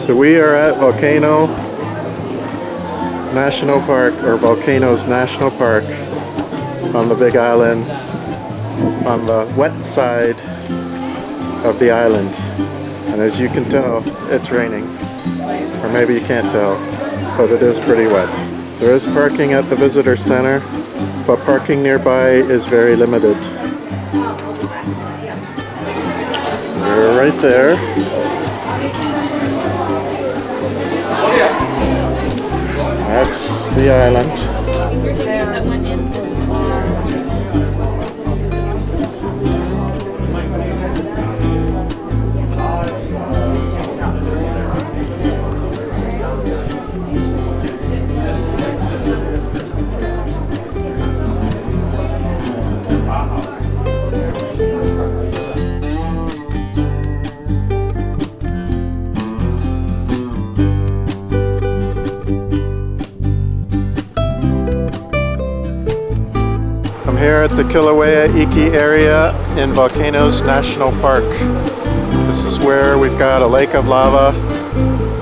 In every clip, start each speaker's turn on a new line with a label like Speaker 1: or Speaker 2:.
Speaker 1: So we are at Volcano National Park, or Volcanoes National Park, on the Big Island, on the wet side of the island. And as you can tell, it's raining. Or maybe you can't tell, but it is pretty wet. There is parking at the visitor center, but parking nearby is very limited. We're right there. That's the island. I'm here at the Kilauea Iki area in Volcanoes National Park. This is where we've got a lake of lava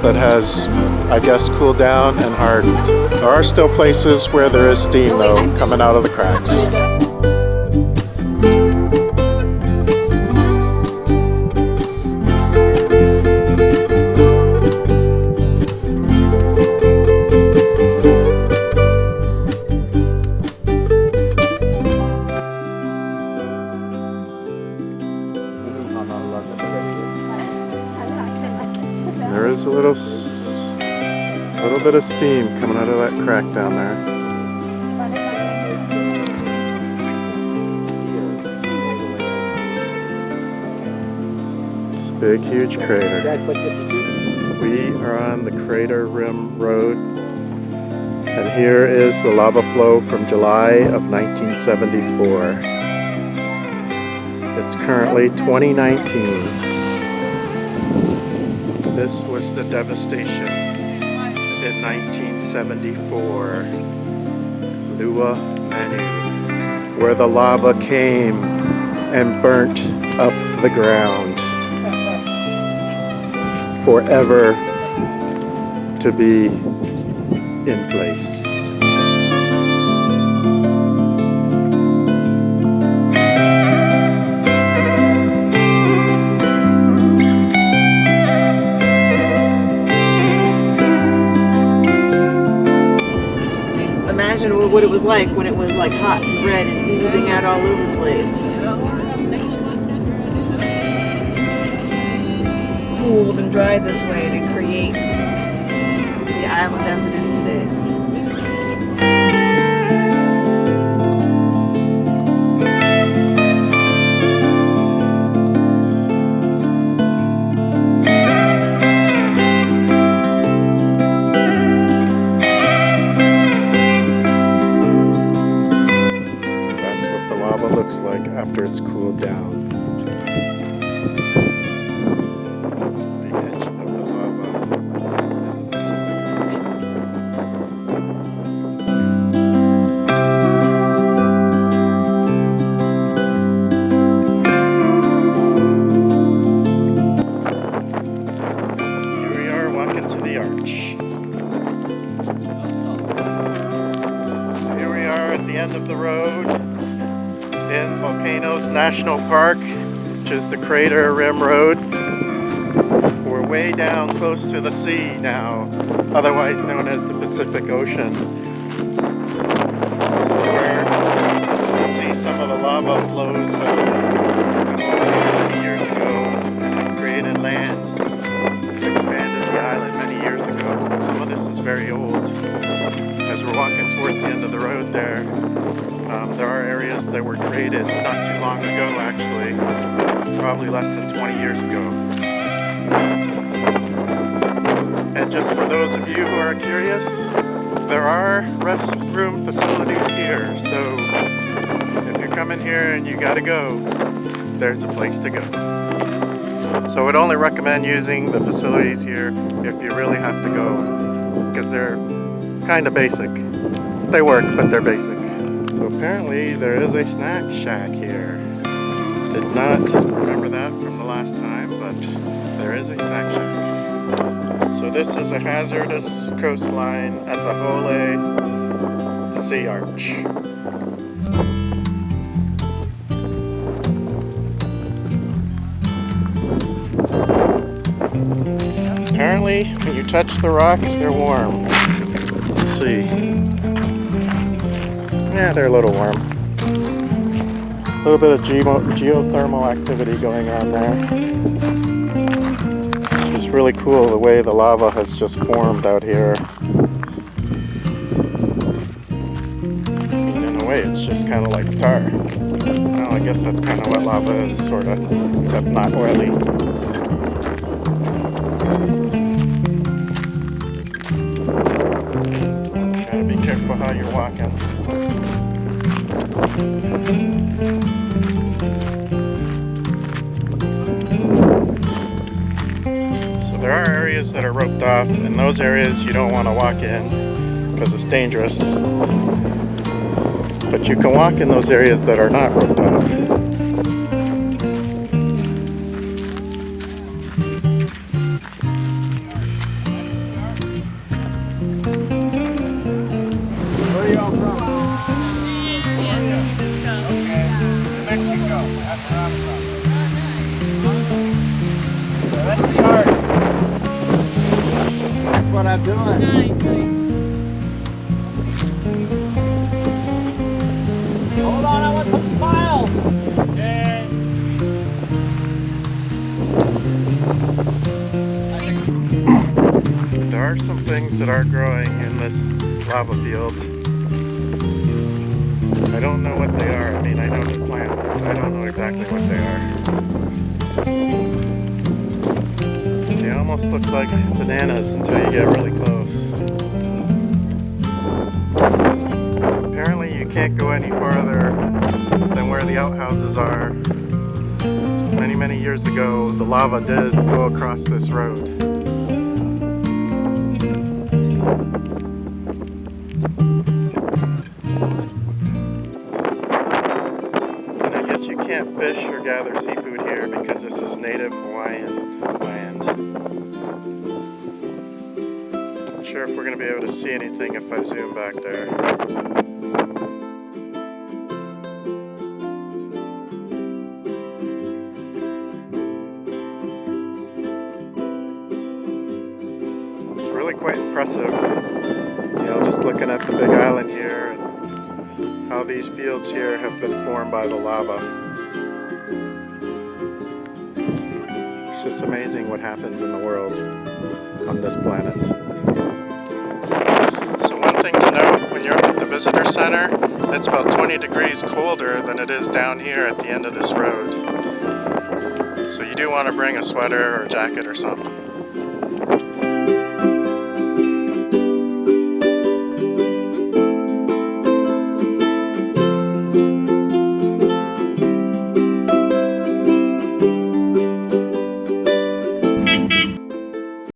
Speaker 1: that has, I guess, cooled down and hardened. There are still places where there is steam though, coming out of the cracks. There is a little bit of steam coming out of that crack down there. It's a big, huge crater. We are on the Crater Rim Road, and here is the lava flow from July of 1974. It's currently 2019. This was the devastation in 1974, Lua Manu, where the lava came and burnt up the ground, forever to be in place.
Speaker 2: Imagine what it was like when it was like hot and red and oozing out all over the place. Cooled and dried this way to create the island as it is today.
Speaker 1: Looks like after it's cooled down. The edge of the lava in the Pacific Ocean. Here we are walking to the arch. Here we are at the end of the road in Volcanoes National Park, which is the Crater Rim Road. We're way down close to the sea now, otherwise known as the Pacific Ocean. This is where you can see some of the lava flows that come over here many years ago and have created land, expanded the island many years ago. Some of this is very old. As we're walking towards the end of the road there are areas that were created not too long ago, actually, probably less than 20 years ago. And just for those of you who are curious, there are restroom facilities here, so if you're coming here and you gotta go, there's a place to go. So I would only recommend using the facilities here if you really have to go, because they're kind of basic. They work, but they're basic. So apparently there is a snack shack here. Did not remember that from the last time, but there is a snack shack. So this is a hazardous coastline at the Hole Sea Arch. Apparently, when you touch the rocks, they're warm. Let's see. Yeah, they're a little warm. A little bit of geothermal activity going on there. It's really cool the way the lava has just formed out here. And in a way, it's just kind of like tar. Well, I guess that's kind of what lava is, sort of, except not oily. Gotta be careful how you're walking. So there are areas that are roped off, and those areas you don't want to walk in because it's dangerous. But you can walk in those areas that are not roped off.
Speaker 3: Where are y'all from?
Speaker 2: Okay.
Speaker 3: Mexico. That's where I'm from. So that's the art. That's what I'm doing. Hold on, I want some smiles. Yeah.
Speaker 1: There are some things that are growing in this lava field. I don't know what they are. I mean, I know the plants, but I don't know exactly what they are. They almost look like bananas until you get really close. So apparently you can't go any farther than where the outhouses are. Many, many years ago, the lava did go across this road. You can't fish or gather seafood here because this is native Hawaiian land. Not sure if we're going to be able to see anything if I zoom back there. It's really quite impressive, you know, just looking at the big island here and how these fields here have been formed by the lava. It's just amazing what happens in the world on this planet. So one thing to note, when you're up at the visitor center, it's about 20 degrees colder than it is down here at the end of this road. So you do want to bring a sweater or a jacket or something.